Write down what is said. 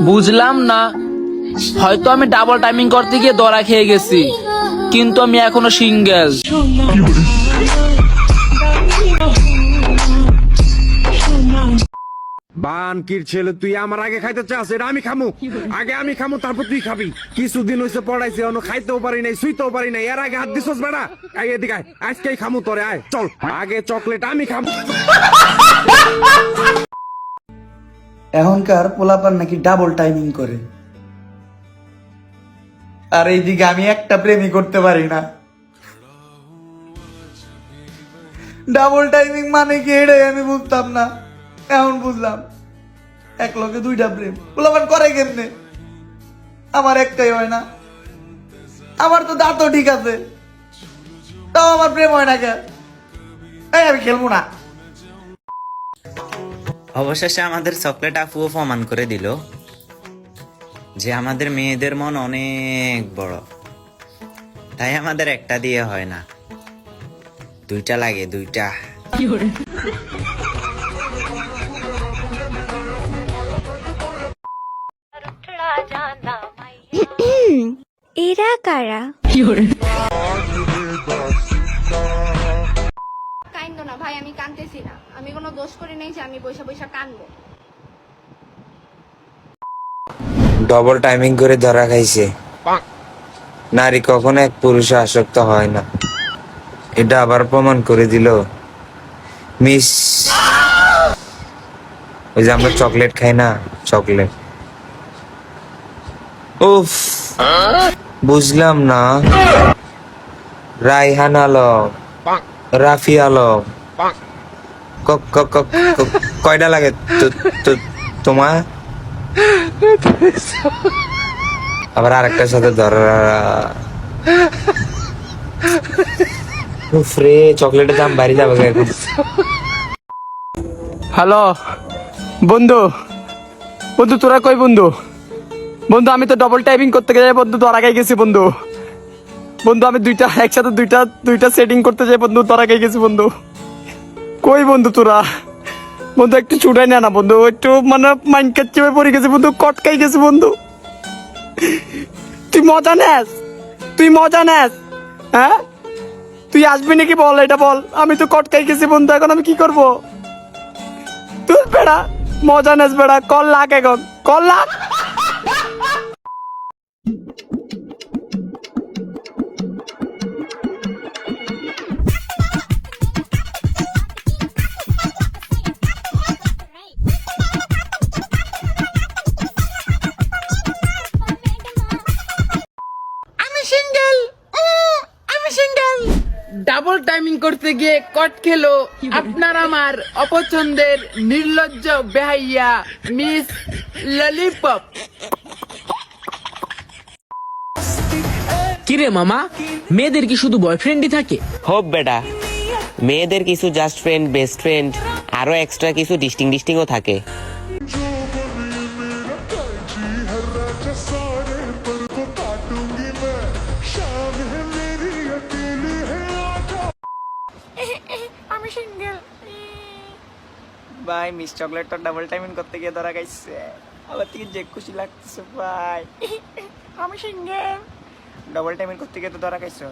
বুঝলাম না, হয়তো আমি ডাবল টাইমিং করতে গিয়ে ধরা খেয়ে গেছি, কিন্তু আমি এখনো সিঙ্গেল। বানকির ছেলে, তুই আমার আগে খাইতে চাস? এটা আমি খামু, আগে আমি খামু, তারপর তুই খাবি। কিছুদিন হইছে পড়াইছে, অন্য খাইতেও পারি নাই, শুইতেও পারি নাই, এর আগে হাত দিছস বেড়া। আয় এদিকে আয়, আজকেই খামু তোরে, আয় চল। আগে চকলেট আমি খামু। এখনকার পোলাপান নাকি ডাবল টাইমিং করে, আর এইদিকে আমি একটা প্রেমই করতে পারি না। ডাবল টাইমিং মানে কি এটাই আমি বুঝতাম না, এখন বুঝলাম। এক লগে দুইটা প্রেম পোলাপান করে কেমনে? আমার একটাই হয় না, আমার তো দাঁতও ঠিক আছে, তাও আমার প্রেম হয় না কেন? আমি খেলবো না। অবশেষে আমাদের চকলেট আপুও প্রমাণ করে দিল যে আমাদের মেয়েদের মন অনেক বড়, তাই আমাদের একটা দিয়ে হয় না, দুইটা লাগে, দুইটা। এরা কারা? কাইন্দ না ভাই, আমি কানতেছি না, আমি কোনো দোষ করি নাই যে আমি বৈশা বৈশা কানবো। ডবল টাইমিং করে ধরা খাইছে। নারী কখনো এক পুরুষে আসক্ত হয় না, এটা আবার প্রমাণ করে দিল মিস। ওই যে আমরা চকলেট খাই না, চকলেট। উফ, বুঝলাম না। রাইহান আলম, রাফি আলম, কয়টা লাগে তোমার? আবার আরেকটার সাথে ধরা। উফরে, চকলেটের দাম বাড়ি যাবে এখন। হ্যালো বন্ধু, বন্ধু তোরা কই বন্ধু? বন্ধু আমি তো ডবল টাইপিং করতে যাই বন্ধু, ধরা খাই গেছি বন্ধু। বন্ধু আমি একসাথে দুইটা সেটিং করতে যাই বন্ধু, ধরা খাই গেছি বন্ধু। কই বন্ধু তোরা? বন্ধু একটু ছুটাই না বন্ধু, একটু মানে মাইন্ড কাচ্চে পড়ে গেছে বন্ধু, কটকাই গেছে বন্ধু। তুই মজা নেস, তুই মজা নেস, হ্যাঁ? তুই আসবি নাকি বল, এটা বল। আমি তো কটকাই গেছি বন্ধু, এখন আমি কি করবো? তুই বেড়া মজা নেস বেড়া, কল লাগ, এখন কল লাগ। ডাবল টাইমিং করতে গিয়ে কট খেলো আপনার আমার অপছন্দের নির্লজ্জ বেহাইয়া মিস ললিপপ। কিরে মামা, মেয়েদের কি শুধু বয়ফ্রেন্ডই থাকে? হোপ বেটা, মেয়েদের কিছু জাস্ট ফ্রেন্ড, বেস্ট ফ্রেন্ড, আরো এক্সট্রা কিছু ডিস্টিংও থাকে। আমি সিঙ্গেল ভাই, মিস চকলেট তো ডাবল টাইমিং করতে গিয়ে ধরা খাইছে, আবার থেকে যে খুশি লাগতেছে ভাই। আমি সিঙ্গেল। ডাবল টাইমিং করতে গিয়ে তো ধরা খাইছো।